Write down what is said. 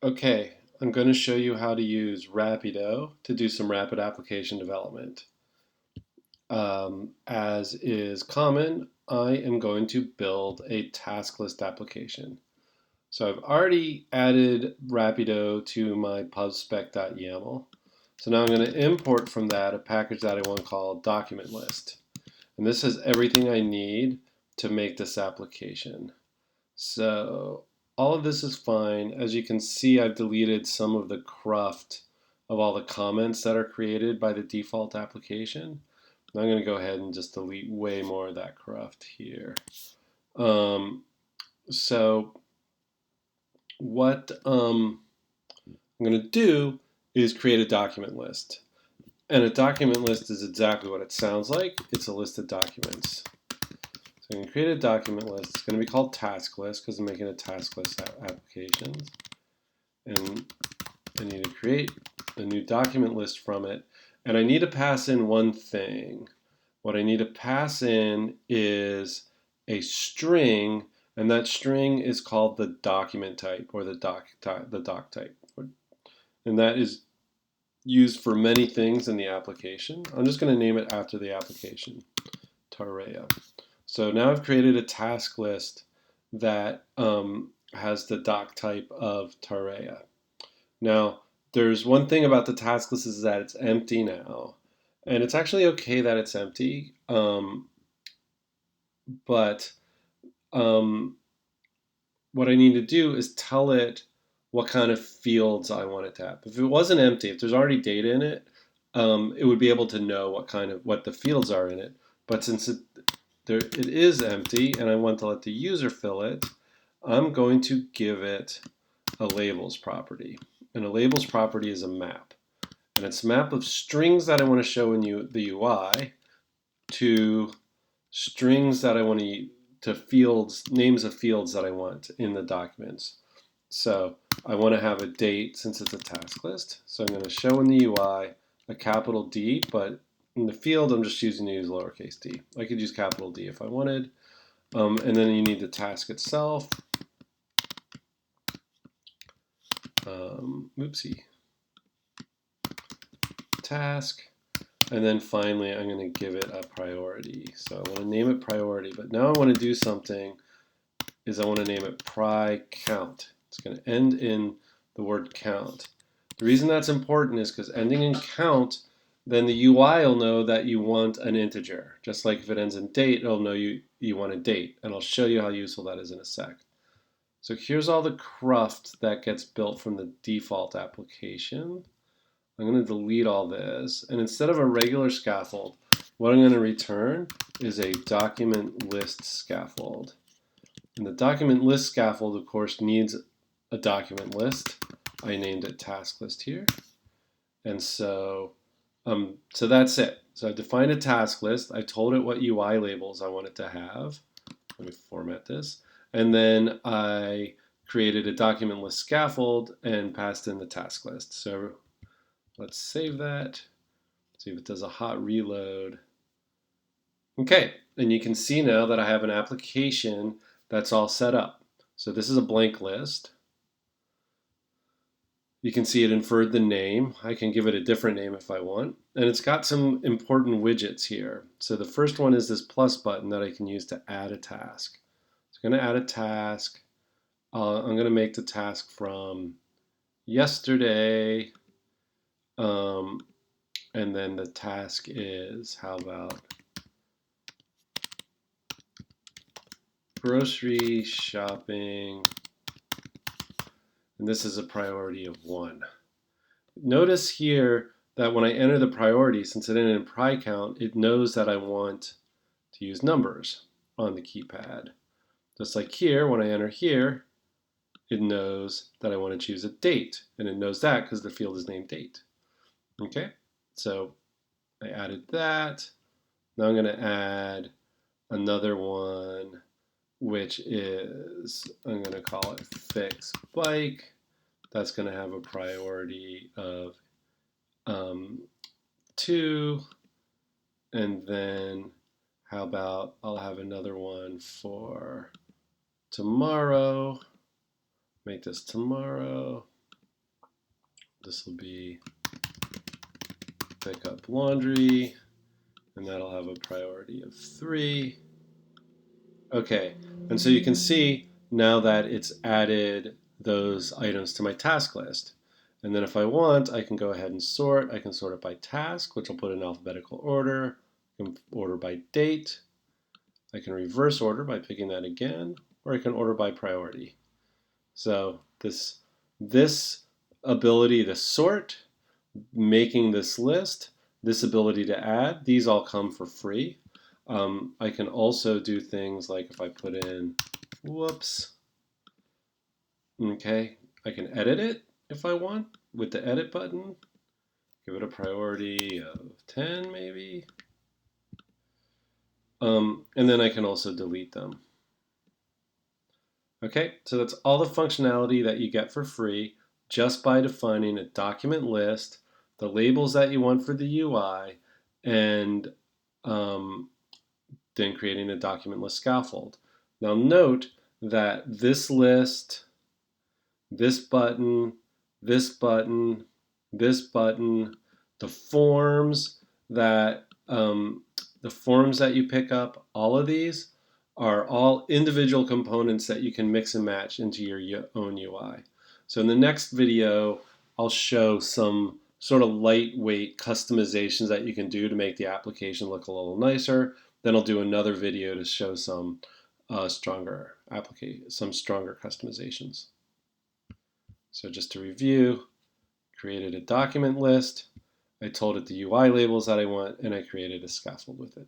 Okay, I'm going to show you how to use Rapido to do some rapid application development. As is common, I am going to build a task list application. So I've already added Rapido to my pubspec.yaml. So now I'm going to import from that a package that I want to call document list. And this has everything I need to make this application. So all of this is fine. As you can see, I've deleted some of the cruft of all the comments that are created by the default application. I'm going to go ahead and just delete way more of that cruft here. So what I'm going to do is create a document list. And a document list is exactly what it sounds like. It's a list of documents. So I'm going to create a document list. It's going to be called task list because I'm making a task list application. And I need to create a new document list from it. And I need to pass in one thing. What I need to pass in is a string, and that string is called the document type or the doc type. And that is used for many things in the application. I'm just going to name it after the application, Tarrea. So now I've created a task list that has the doc type of Tarrea. Now, there's one thing about the task list is that it's empty now. And it's actually okay that it's empty, but what I need to do is tell it what kind of fields I want it to have. If it wasn't empty, if there's already data in it, it would be able to know what the fields are in it. But since it is empty and I want to let the user fill it, I'm going to give it a labels property. And a labels property is a map. And it's a map of strings that I want to show in the UI to strings that I want to fields, names of fields that I want in the documents. So I want to have a date since it's a task list. So I'm going to show in the UI a capital D, but in the field I'm just choosing to use lowercase d. I could use capital D if I wanted. And then you need the task itself. Oopsie. Task. And then finally, I'm going to give it a priority. So I want to name it priority, but now I want to do something is I want to name it pry count. It's going to end in the word count. The reason that's important is because ending in count, then the UI will know that you want an integer. Just like if it ends in date, it'll know you want a date. And I'll show you how useful that is in a sec. So here's all the cruft that gets built from the default application. I'm going to delete all this. And instead of a regular scaffold, what I'm going to return is a document list scaffold. And the document list scaffold, of course, needs a document list. I named it task list here. And so that's it. So I defined a task list. I told it what UI labels I wanted to have. Let me format this. And then I created a document list scaffold and passed in the task list. So let's save that. See if it does a hot reload. Okay, and you can see now that I have an application that's all set up. So this is a blank list. You can see it inferred the name. I can give it a different name if I want. And it's got some important widgets here. So the first one is this plus button that I can use to add a task. So I'm going to add a task. I'm going to make the task from yesterday. And then the task is, how about grocery shopping? And this is a priority of 1. Notice here that when I enter the priority, since it ended in pry count, it knows that I want to use numbers on the keypad. Just like here, when I enter here, it knows that I want to choose a date. And it knows that because the field is named date. Okay, so I added that. Now I'm going to add another one, which is, I'm going to call it fix bike. That's going to have a priority of 2. And then how about I'll have another one for tomorrow. Make this tomorrow. this will be pick up laundry, and that'll have a priority of 3. Okay, and so you can see now that it's added those items to my task list. And then if I want, I can go ahead and sort. I can sort it by task, which I'll put in alphabetical order. I can order by date. I can reverse order by picking that again, or I can order by priority. So this ability to sort, making this list, this ability to add, these all come for free. I can also do things like if I put in, whoops, okay, I can edit it if I want with the edit button. Give it a priority of 10 maybe. And then I can also delete them. Okay, so that's all the functionality that you get for free just by defining a document list, the labels that you want for the UI, and then creating a document list scaffold. Now note that this list, this button, this button, this button, the forms that you pick up, all of these are all individual components that you can mix and match into your own UI. So in the next video, I'll show some sort of lightweight customizations that you can do to make the application look a little nicer. Then I'll do another video to show some stronger customizations. So just to review, created a document list, I told it the UI labels that I want, and I created a scaffold with it.